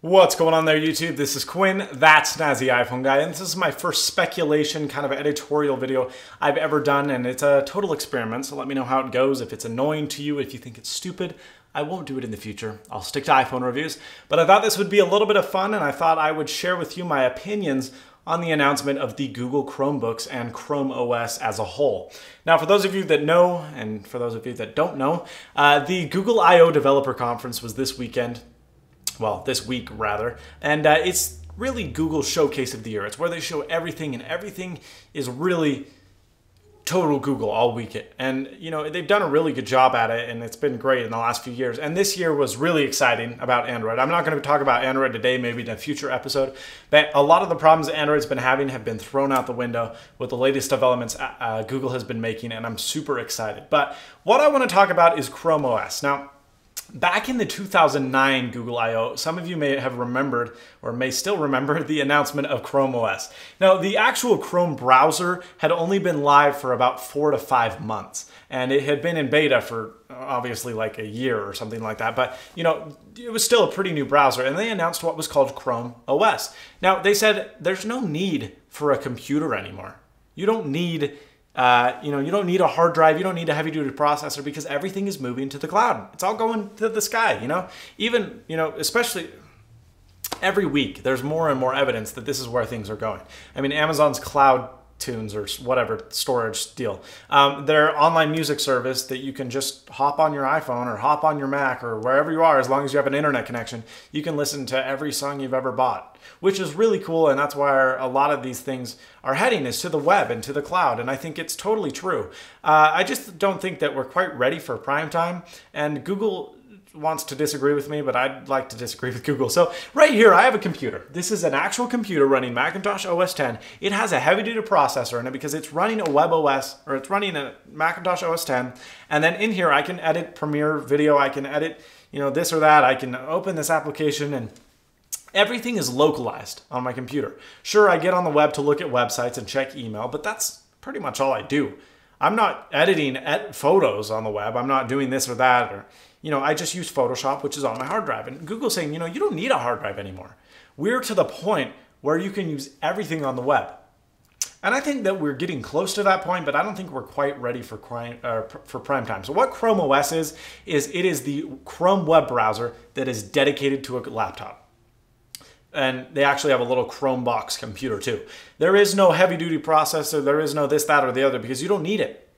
What's going on there, YouTube? This is Quinn, that's Snazzy iPhone Guy, and this is my first speculation kind of editorial video I've ever done, and it's a total experiment, so let me know how it goes. If it's annoying to you, if you think it's stupid, I won't do it in the future. I'll stick to iPhone reviews, but I thought this would be a little bit of fun, and I thought I would share with you my opinions on the announcement of the Google Chromebooks and ChromeOS as a whole. Now, for those of you that know, and for those of you that don't know, the Google I/O Developer Conference was this weekend. Well, this week rather, and it's really Google's showcase of the year. It's where they show everything, and everything is really total Google all week. And you know, they've done a really good job at it, and it's been great in the last few years. And this year was really exciting about Android. I'm not going to talk about Android today, maybe in a future episode, but a lot of the problems Android's been having have been thrown out the window with the latest developments Google has been making, and I'm super excited. But what I want to talk about is ChromeOS. Now, back in the 2009 Google I/O, some of you may have remembered, or may still remember, the announcement of ChromeOS. Now, the actual Chrome browser had only been live for about 4 to 5 months, and it had been in beta for obviously like a year or something like that, but you know, it was still a pretty new browser, and they announced what was called ChromeOS. Now, they said there's no need for a computer anymore. You don't need you don't need a hard drive, you don't need a heavy-duty processor, because everything is moving to the cloud. It's all going to the sky, you know? Even, especially every week, there's more and more evidence that this is where things are going. I mean, Amazon's Cloud Tunes or whatever storage deal, their online music service that you can just hop on your iPhone or hop on your Mac or wherever you are, as long as you have an internet connection, you can listen to every song you've ever bought, which is really cool. And that's where a lot of these things are heading, is to the web and to the cloud. And I think it's totally true. I just don't think that we're quite ready for prime time, and Google wants to disagree with me, but I'd like to disagree with Google. So right here, I have a computer. This is an actual computer running Macintosh OS X. It has a heavy-duty processor in it because it's running a web OS, or it's running a Macintosh OS X. And then in here, I can edit Premiere Video. I can edit, this or that. I can open this application, and everything is localized on my computer. Sure, I get on the web to look at websites and check email, but that's pretty much all I do. I'm not editing photos on the web. I'm not doing this or that, or I just use Photoshop, which is on my hard drive. And Google's saying, you don't need a hard drive anymore. We're to the point where you can use everything on the web. And I think that we're getting close to that point, but I don't think we're quite ready for prime time. So what ChromeOS is it is the Chrome web browser that is dedicated to a laptop. And they actually have a little Chromebox computer too. There is no heavy-duty processor. There is no this, that, or the other, because you don't need it.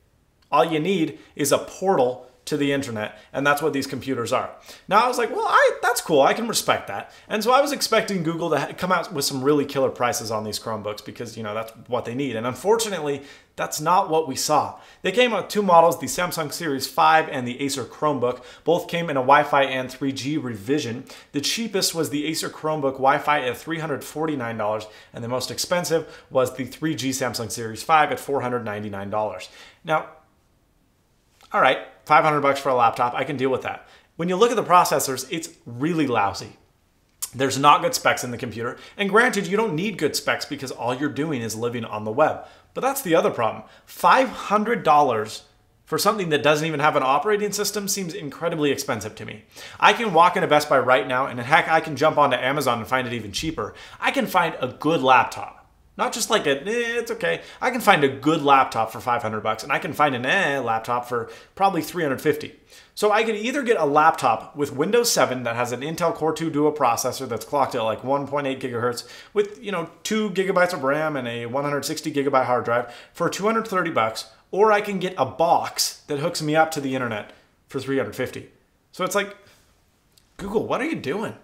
All you need is a portal to the internet, and that's what these computers are. Now, I was like, well, that's cool. I can respect that. And so I was expecting Google to come out with some really killer prices on these Chromebooks, because, that's what they need. And unfortunately, that's not what we saw. They came out with 2 models, the Samsung Series 5 and the Acer Chromebook. Both came in a Wi-Fi and 3G revision. The cheapest was the Acer Chromebook Wi-Fi at $349, and the most expensive was the 3G Samsung Series 5 at $499. Now, all right, $500 for a laptop, I can deal with that. When you look at the processors, it's really lousy. There's not good specs in the computer. And granted, you don't need good specs because all you're doing is living on the web. But that's the other problem. $500 for something that doesn't even have an operating system seems incredibly expensive to me. I can walk into Best Buy right now, and heck, I can jump onto Amazon and find it even cheaper. I can find a good laptop. Not just like it's okay. I can find a good laptop for $500, and I can find an laptop for probably $350. So I could either get a laptop with Windows 7 that has an Intel Core 2 Duo processor that's clocked at like 1.8 gigahertz with 2 gigabytes of RAM and a 160 gigabyte hard drive for $230, or I can get a box that hooks me up to the internet for $350. So it's like, Google, what are you doing?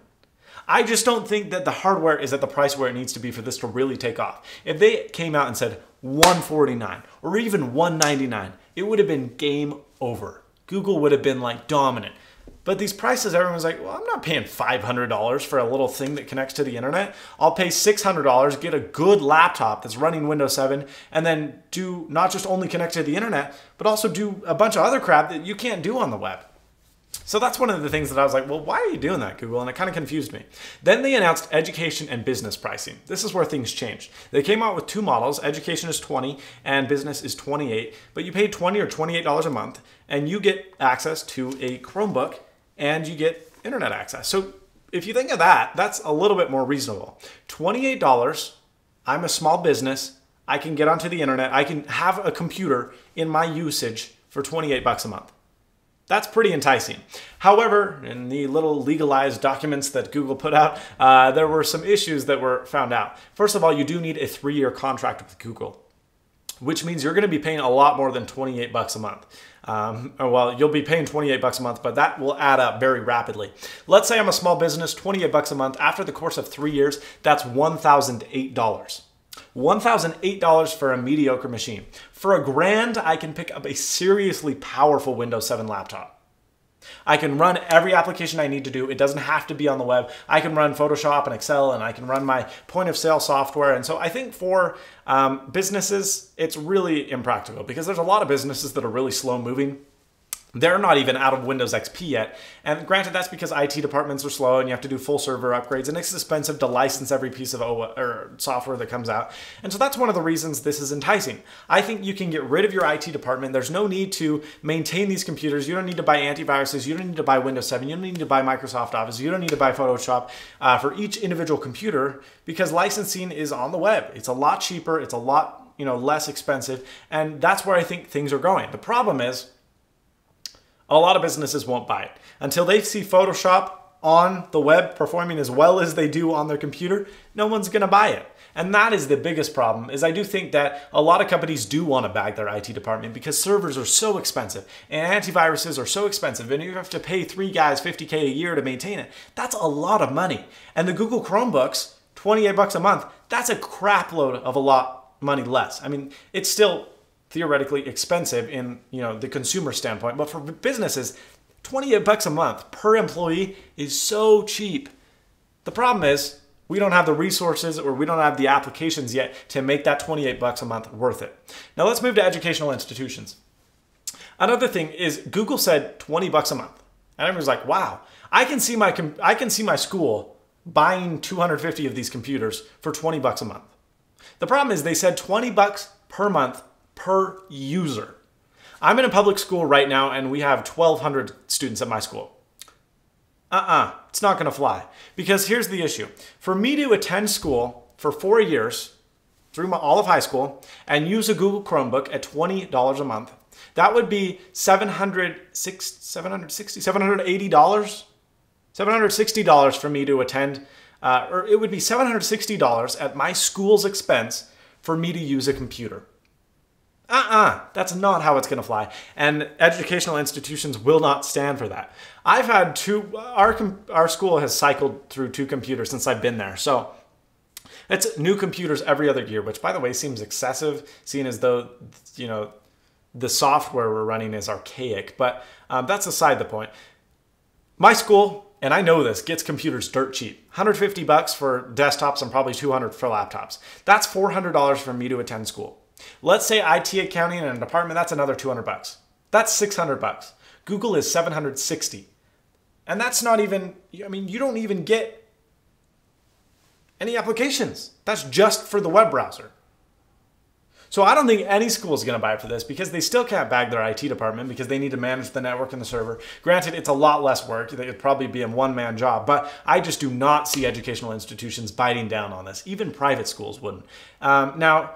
I just don't think that the hardware is at the price where it needs to be for this to really take off. If they came out and said $149 or even $199, it would have been game over. Google would have been like dominant. But these prices, everyone's like, well, I'm not paying $500 for a little thing that connects to the internet. I'll pay $600, get a good laptop that's running Windows 7, and then do not just only connect to the internet, but also do a bunch of other crap that you can't do on the web. So that's one of the things that I was like, well, why are you doing that, Google? And it kind of confused me. Then they announced education and business pricing. This is where things changed. They came out with 2 models. Education is $20 and business is $28, but you pay $20 or $28 a month, and you get access to a Chromebook and you get internet access. So if you think of that, that's a little bit more reasonable. $28, I'm a small business, I can get onto the internet, I can have a computer in my usage for 28 bucks a month. That's pretty enticing. However, in the little legalized documents that Google put out, there were some issues that were found out. First of all, you do need a 3-year contract with Google, which means you're going to be paying a lot more than 28 bucks a month. Well, you'll be paying 28 bucks a month, but that will add up very rapidly. Let's say I'm a small business, 28 bucks a month. After the course of 3 years, that's $1,008. $1,008 for a mediocre machine. For $1,000, I can pick up a seriously powerful Windows 7 laptop. I can run every application I need to do. It doesn't have to be on the web. I can run Photoshop and Excel, and I can run my point of sale software. And so I think for businesses, it's really impractical because there's a lot of businesses that are really slow moving. They're not even out of Windows XP yet. And granted, that's because IT departments are slow and you have to do full server upgrades and it's expensive to license every piece of software that comes out. And so that's one of the reasons this is enticing. I think you can get rid of your IT department. There's no need to maintain these computers. You don't need to buy antiviruses. You don't need to buy Windows 7. You don't need to buy Microsoft Office. You don't need to buy Photoshop for each individual computer because licensing is on the web. It's a lot cheaper. It's a lot less expensive. And that's where I think things are going. The problem is, a lot of businesses won't buy it. Until they see Photoshop on the web performing as well as they do on their computer, no one's going to buy it. And that is the biggest problem, is I do think that a lot of companies do want to bag their IT department because servers are so expensive and antiviruses are so expensive and you have to pay 3 guys $50K a year to maintain it. That's a lot of money. And the Google Chromebooks, 28 bucks a month, that's a crap load of a lot money less. I mean, it's still theoretically expensive in the consumer standpoint, but for businesses, 28 bucks a month per employee is so cheap. The problem is we don't have the resources or we don't have the applications yet to make that 28 bucks a month worth it. Now let's move to educational institutions. Another thing is Google said 20 bucks a month. And everyone's like, wow, I can see my school buying 250 of these computers for 20 bucks a month. The problem is they said 20 bucks per month per user. I'm in a public school right now and we have 1,200 students at my school. It's not going to fly. Because here's the issue. For me to attend school for 4 years, through all of high school, and use a Google Chromebook at $20 a month, that would be $760 for me to attend, or it would be $760 at my school's expense for me to use a computer. That's not how it's going to fly. And educational institutions will not stand for that. I've had our school has cycled through 2 computers since I've been there. So it's new computers every other year, which by the way seems excessive, seeing as though, the software we're running is archaic. But that's aside the point. My school, and I know this, gets computers dirt cheap. 150 bucks for desktops and probably 200 for laptops. That's $400 for me to attend school. Let's say IT accounting in a department, that's another 200 bucks. That's 600 bucks. Google is 760. And that's not even, you don't even get any applications. That's just for the web browser. So I don't think any school is going to buy for this because they still can't bag their IT department because they need to manage the network and the server. Granted, it's a lot less work. It'd probably be a one-man job, but I just do not see educational institutions biting down on this. Even private schools wouldn't. Now,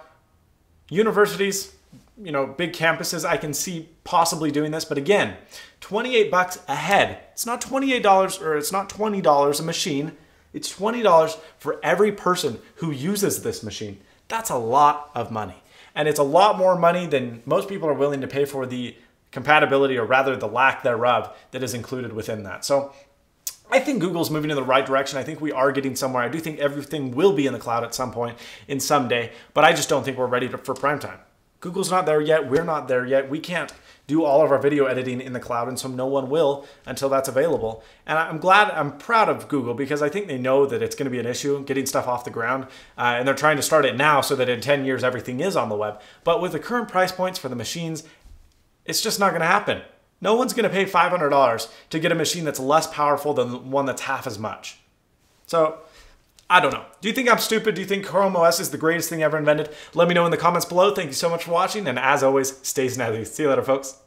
universities, big campuses, I can see possibly doing this, but again, 28 bucks a head. It's not $28 or it's not $20 a machine. It's $20 for every person who uses this machine. That's a lot of money. And it's a lot more money than most people are willing to pay for the compatibility, or rather the lack thereof, that is included within that. So I think Google's moving in the right direction. I think we are getting somewhere. I do think everything will be in the cloud at some point in some day, but I just don't think we're ready for prime time. Google's not there yet. We're not there yet. We can't do all of our video editing in the cloud, and so no one will until that's available. And I'm proud of Google because I think they know that it's going to be an issue getting stuff off the ground, and they're trying to start it now so that in 10 years everything is on the web. But with the current price points for the machines, it's just not going to happen. No one's going to pay $500 to get a machine that's less powerful than one that's half as much. So, I don't know. Do you think I'm stupid? Do you think ChromeOS is the greatest thing ever invented? Let me know in the comments below. Thank you so much for watching, and as always, stay snazzy. See you later, folks.